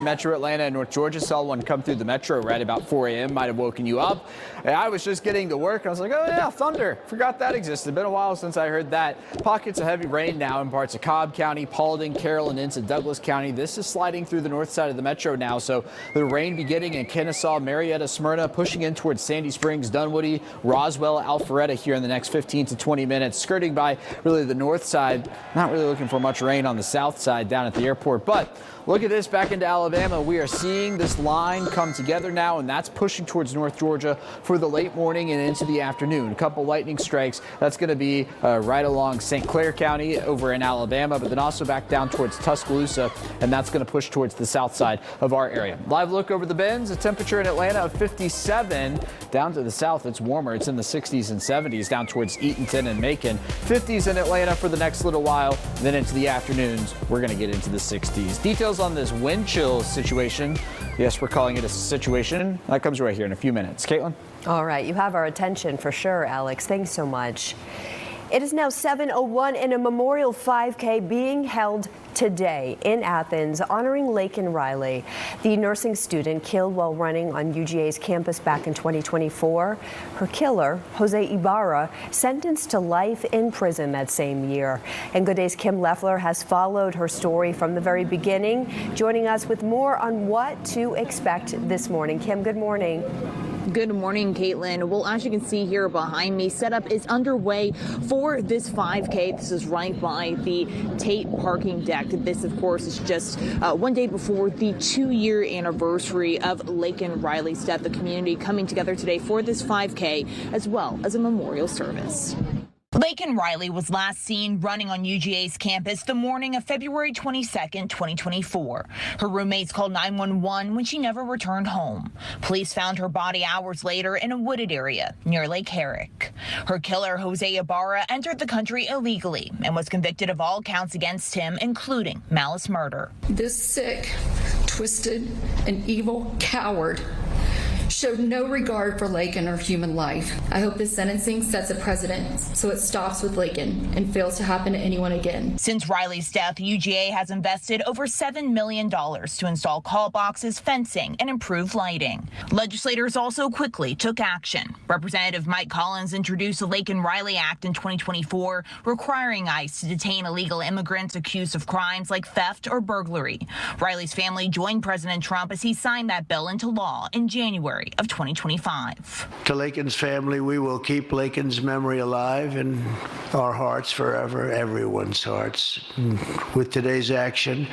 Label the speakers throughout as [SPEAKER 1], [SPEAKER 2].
[SPEAKER 1] Metro Atlanta and North Georgia saw one come through the metro right about 4 a.m. Might have woken you up. And I was just getting to work. I was like, oh yeah, thunder. Forgot that existed. Been a while since I heard that. Pockets of heavy rain now in parts of Cobb County, Paulding, Carroll, and into Douglas County. This is sliding through the north side of the metro now. So the rain beginning in Kennesaw, Marietta, Smyrna, pushing in towards Sandy Springs, Dunwoody, Roswell, Alpharetta here in the next 15 to 20 minutes. Skirting by really the north side. Not really looking for much rain on the south side down at the airport. But look at this back into Alabama. We are seeing this line come together now, and that's pushing towards North Georgia for the late morning and into the afternoon. A couple lightning strikes. That's going to be right along St. Clair County over in Alabama, but then also back down towards Tuscaloosa, and that's going to push towards the south side of our area. Live look over the bends. A temperature in Atlanta of 57. Down to the south, it's warmer. It's in the 60s and 70s down towards Eatonton and Macon. 50s in Atlanta for the next little while. Then into the afternoons, we're going to get into the 60s. Details on this wind chill situation. Yes, we're calling it a situation. That comes right here in a few minutes. Caitlin?
[SPEAKER 2] All right, you have our attention for sure, Alex. Thanks so much. It is now 7:01 and a memorial 5K being held today in Athens honoring Laken Riley, the nursing student killed while running on UGA's campus back in 2024. Her killer, Jose Ibarra, sentenced to life in prison that same year. And Good Day's Kim Leffler has followed her story from the very beginning, joining us with more on what to expect this morning. Kim, good morning.
[SPEAKER 3] Good morning, Caitlin. Well, as you can see here behind me, setup is underway for this 5K. This is right by the Tate parking deck. This, of course, is just one day before the 2-year anniversary of Laken Riley's death. The community coming together today for this 5K, as well as a memorial service. Laken Riley was last seen running on UGA's campus the morning of February 22nd, 2024. Her roommates called 911 when she never returned home. Police found her body hours later in a wooded area near Lake Herrick. Her killer, Jose Ibarra, entered the country illegally and was convicted of all counts against him, including malice murder.
[SPEAKER 4] This sick, twisted, and evil coward showed no regard for Laken or human life. I hope this sentencing sets a precedent so it stops with Laken and fails to happen to anyone again.
[SPEAKER 3] Since Riley's death, UGA has invested over $7 million to install call boxes, fencing, and improve lighting. Legislators also quickly took action. Representative Mike Collins introduced the Laken Riley Act in 2024, requiring ICE to detain illegal immigrants accused of crimes like theft or burglary. Riley's family joined President Trump as he signed that bill into law in January of 2025.
[SPEAKER 5] To Laken's family, we will keep Laken's memory alive in our hearts forever, everyone's hearts. With today's action,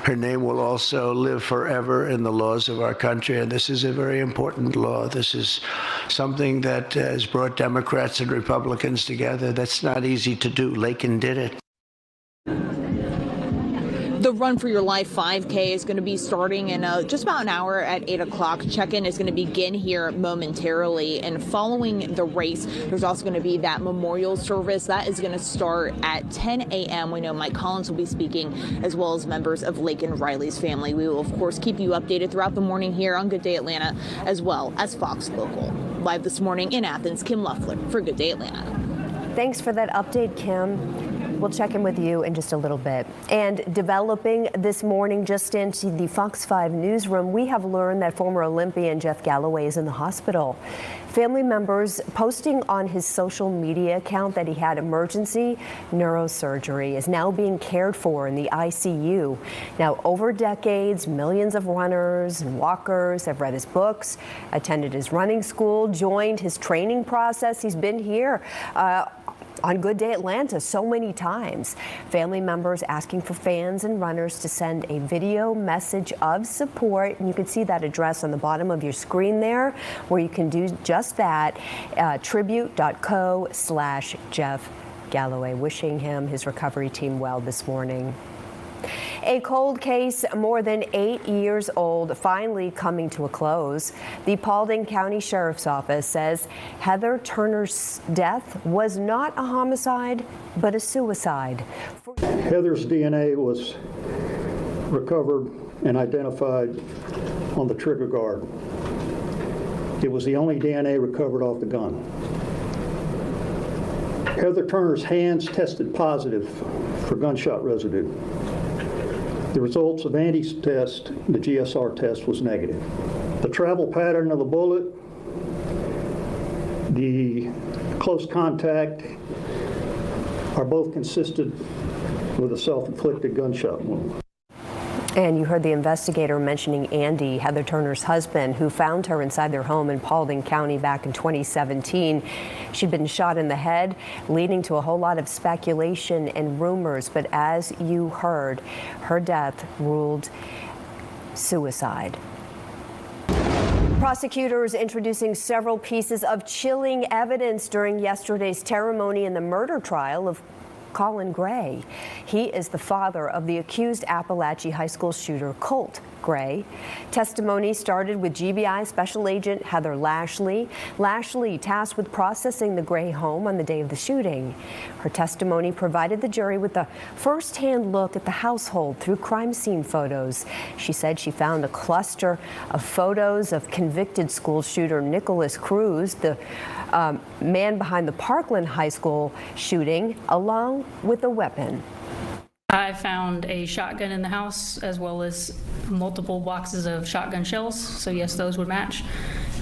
[SPEAKER 5] her name will also live forever in the laws of our country, and this is a very important law. This is something that has brought Democrats and Republicans together. That's not easy to do. Laken did it.
[SPEAKER 3] The Run for Your Life 5K is going to be starting in just about an hour at 8 o'clock. Check-in is going to begin here momentarily. And following the race, there's also going to be that memorial service. That is going to start at 10 a.m. We know Mike Collins will be speaking, as well as members of Laken Riley's family. We will, of course, keep you updated throughout the morning here on Good Day Atlanta, as well as Fox Local. Live this morning in Athens, Kim Leffler for Good Day Atlanta.
[SPEAKER 2] Thanks for that update, Kim. We'll check in with you in just a little bit. And developing this morning just into the Fox 5 newsroom, we have learned that former Olympian Jeff Galloway is in the hospital. Family members posting on his social media account that he had emergency neurosurgery, is now being cared for in the ICU. Now, over decades, millions of runners and walkers have read his books, attended his running school, joined his training process. He's been here on Good Day Atlanta so many times. Family members asking for fans and runners to send a video message of support. And you can see that address on the bottom of your screen there, where you can do just that, tribute.co/Jeff Galloway. Wishing him, his recovery team, well this morning. A cold case more than 8 years old finally coming to a close. The Paulding County Sheriff's Office says Heather Turner's death was not a homicide, but a suicide.
[SPEAKER 6] Heather's DNA was recovered and identified on the trigger guard. It was the only DNA recovered off the gun. Heather Turner's hands tested positive for gunshot residue. The results of Andy's test, the GSR test, was negative. The travel pattern of the bullet, the close contact are both consistent with a self-inflicted gunshot wound.
[SPEAKER 2] And you heard the investigator mentioning Andy, Heather Turner's husband, who found her inside their home in Paulding County back in 2017. She'd been shot in the head, leading to a whole lot of speculation and rumors. But as you heard, her death ruled suicide. Prosecutors introducing several pieces of chilling evidence during yesterday's ceremony in the murder trial of Colin Gray. He is the father of the accused Appalachia High School shooter, Colt Gray. Testimony started with GBI Special Agent Heather Lashley. Lashley tasked with processing the Gray home on the day of the shooting. Her testimony provided the jury with a first-hand look at the household through crime scene photos. She said she found a cluster of photos of convicted school shooter Nicholas Cruz, the man behind the Parkland High School shooting, along with a weapon.
[SPEAKER 7] I found a shotgun in the house as well as multiple boxes of shotgun shells, so yes, those would match.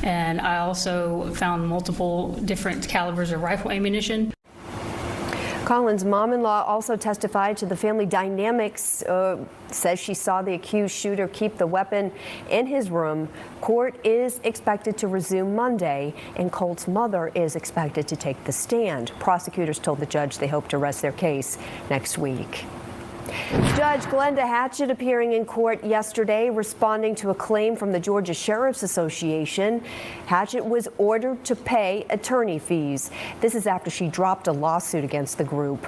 [SPEAKER 7] And I also found multiple different calibers of rifle ammunition.
[SPEAKER 2] Colin's mom-in-law also testified to the family dynamics, says she saw the accused shooter keep the weapon in his room. Court is expected to resume Monday, and Colt's mother is expected to take the stand. Prosecutors told the judge they hope to rest their case next week. Judge Glenda Hatchett appearing in court yesterday, responding to a claim from the Georgia Sheriff's Association. Hatchett was ordered to pay attorney fees. This is after she dropped a lawsuit against the group.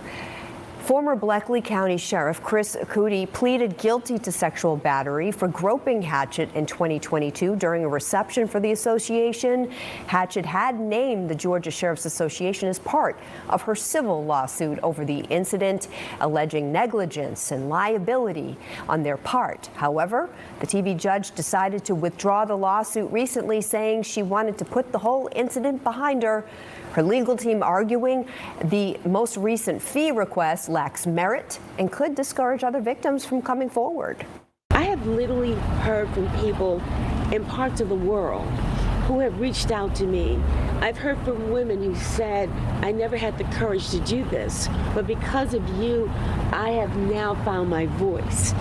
[SPEAKER 2] Former Bleckley County Sheriff Chris Cootie pleaded guilty to sexual battery for groping Hatchett in 2022 during a reception for the association. Hatchett had named the Georgia Sheriff's Association as part of her civil lawsuit over the incident, alleging negligence and liability on their part. However, the TV judge decided to withdraw the lawsuit recently, saying she wanted to put the whole incident behind her. Her legal team arguing the most recent fee request lacks merit and could discourage other victims from coming forward.
[SPEAKER 8] I have literally heard from people in parts of the world who have reached out to me. I've heard from women who said, I never had the courage to do this, but because of you, I have now found my voice.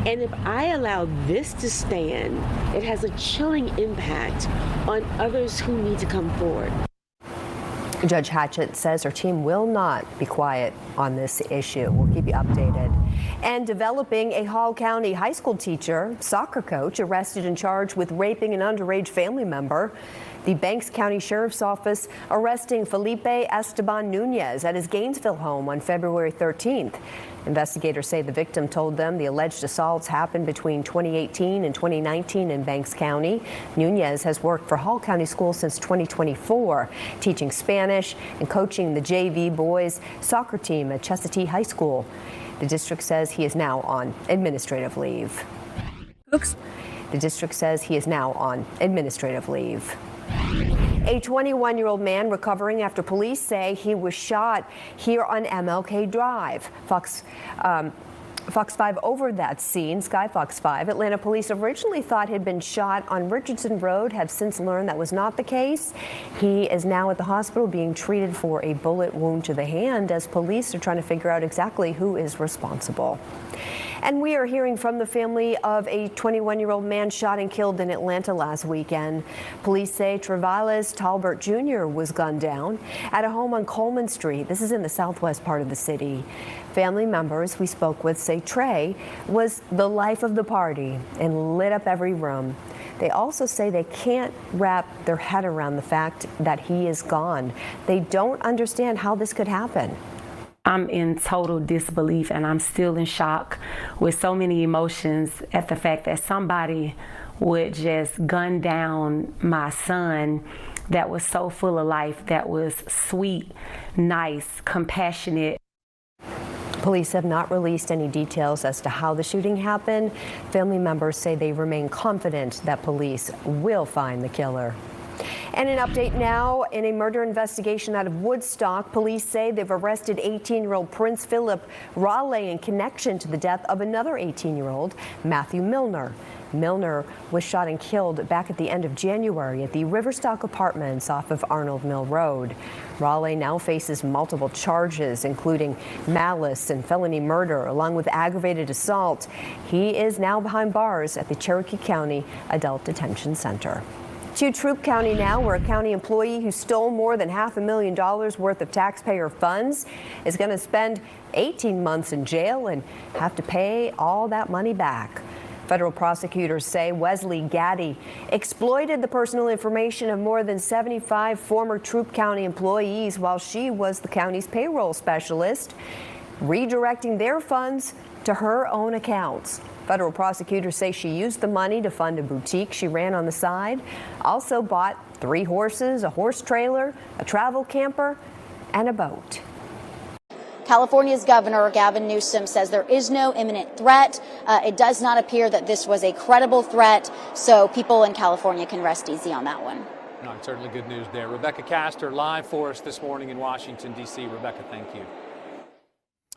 [SPEAKER 8] And if I allow this to stand, it has a chilling impact on others who need to come forward.
[SPEAKER 2] Judge Hatchett says her team will not be quiet on this issue. We'll keep you updated. And developing, a Hall County high school teacher, soccer coach, arrested and charged with raping an underage family member. The Banks County Sheriff's Office arresting Felipe Esteban Nunez at his Gainesville home on February 13th. Investigators say the victim told them the alleged assaults happened between 2018 and 2019 in Banks County. Nunez has worked for Hall County Schools since 2024, teaching Spanish and coaching the JV boys soccer team at Chestatee High School. The district says he is now on administrative leave. The district says he is now on administrative leave. A 21-year-old man recovering after police say he was shot here on MLK Drive. Fox 5 over that scene, Sky Fox 5. Atlanta police originally thought he'd been shot on Richardson Road, have since learned that was not the case. He is now at the hospital being treated for a bullet wound to the hand as police are trying to figure out exactly who is responsible. And we are hearing from the family of a 21-year-old man shot and killed in Atlanta last weekend. Police say Travales Talbert Jr. was gunned down at a home on Coleman Street. This is in the southwest part of the city. Family members we spoke with say Trey was the life of the party and lit up every room. They also say they can't wrap their head around the fact that he is gone. They don't understand how this could happen.
[SPEAKER 9] I'm in total disbelief and I'm still in shock with so many emotions at the fact that somebody would just gun down my son that was so full of life, that was sweet, nice, compassionate.
[SPEAKER 2] Police have not released any details as to how the shooting happened. Family members say they remain confident that police will find the killer. And an update now in a murder investigation out of Woodstock. Police say they've arrested 18-year-old Prince Philip Raleigh in connection to the death of another 18-year-old, Matthew Milner. Milner was shot and killed back at the end of January at the Riverstock Apartments off of Arnold Mill Road. Raleigh now faces multiple charges, including malice and felony murder, along with aggravated assault. He is now behind bars at the Cherokee County Adult Detention Center. To Troup County now, where a county employee who stole more than $500,000 worth of taxpayer funds is going to spend 18 months in jail and have to pay all that money back. Federal prosecutors say Wesley Gaddy exploited the personal information of more than 75 former Troup County employees while she was the county's payroll specialist, redirecting their funds to her own accounts. Federal prosecutors say she used the money to fund a boutique she ran on the side, also bought 3 horses, a horse trailer, a travel camper, and a boat.
[SPEAKER 10] California's Governor Gavin Newsom says there is no imminent threat. It does not appear that this was a credible threat, so people in California can rest easy on that one.
[SPEAKER 11] No, certainly good news there. Rebecca Castor live for us this morning in Washington, D.C. Rebecca, thank you.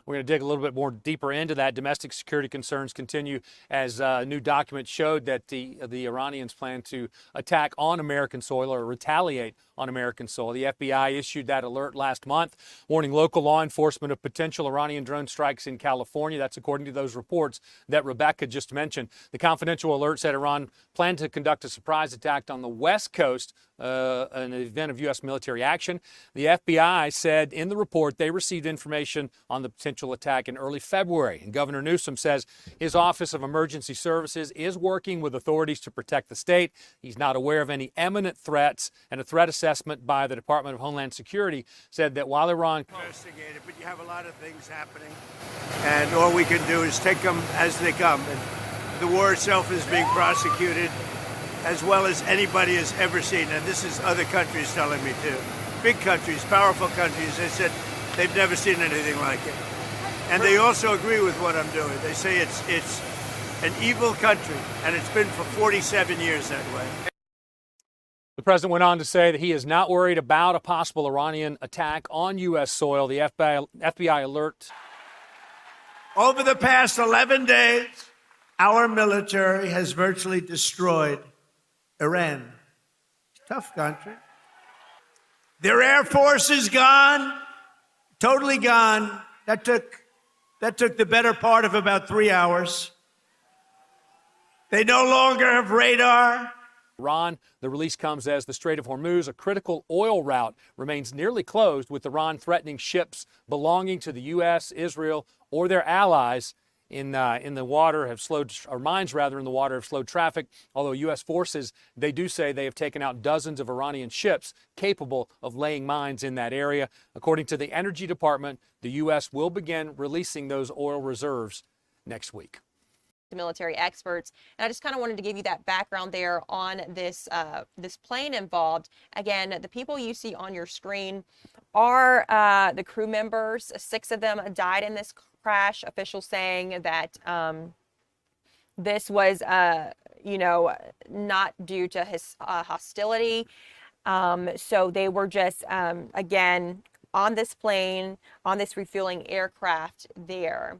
[SPEAKER 11] We're going to dig a little bit more deeper into that. Domestic security concerns continue as a new document showed that the Iranians plan to attack on American soil or retaliate on American soil. The FBI issued that alert last month, warning local law enforcement of potential Iranian drone strikes in California. That's according to those reports that Rebecca just mentioned. The confidential alert said Iran planned to conduct a surprise attack on the West Coast, an event of U.S. military action. The FBI said in the report they received information on the potential attack in early February. And Governor Newsom says his Office of Emergency Services is working with authorities to protect the state. He's not aware of any imminent threats, and a threat assessment by the Department of Homeland Security said that while Iran
[SPEAKER 5] Investigated, but you have a lot of things happening, and all we can do is take them as they come. And the war itself is being prosecuted as well as anybody has ever seen, and this is other countries telling me too. Big countries, powerful countries, they said they've never seen anything like it. And they also agree with what I'm doing. They say it's an evil country, and it's been for 47 years that way.
[SPEAKER 11] The president went on to say that he is not worried about a possible Iranian attack on U.S. soil. The FBI alert.
[SPEAKER 5] Over the past 11 days, our military has virtually destroyed Iran. Tough country. Their air force is gone, totally gone. That took the better part of about 3 hours. They no longer have radar.
[SPEAKER 11] Iran. The release comes as the Strait of Hormuz, a critical oil route, remains nearly closed, with Iran threatening ships belonging to the U.S., Israel, or their allies in the water have slowed, or mines rather in the water have slowed traffic. Although U.S. forces, they do say they have taken out dozens of Iranian ships capable of laying mines in that area. According to the Energy Department, the U.S. will begin releasing those oil reserves next week.
[SPEAKER 12] Military experts, and I just kind of wanted to give you that background there on this this plane involved. Again, the people you see on your screen are the crew members. 6 of them died in this crash. Officials saying that this was not due to hostility. So they were just again on this plane, on this refueling aircraft there.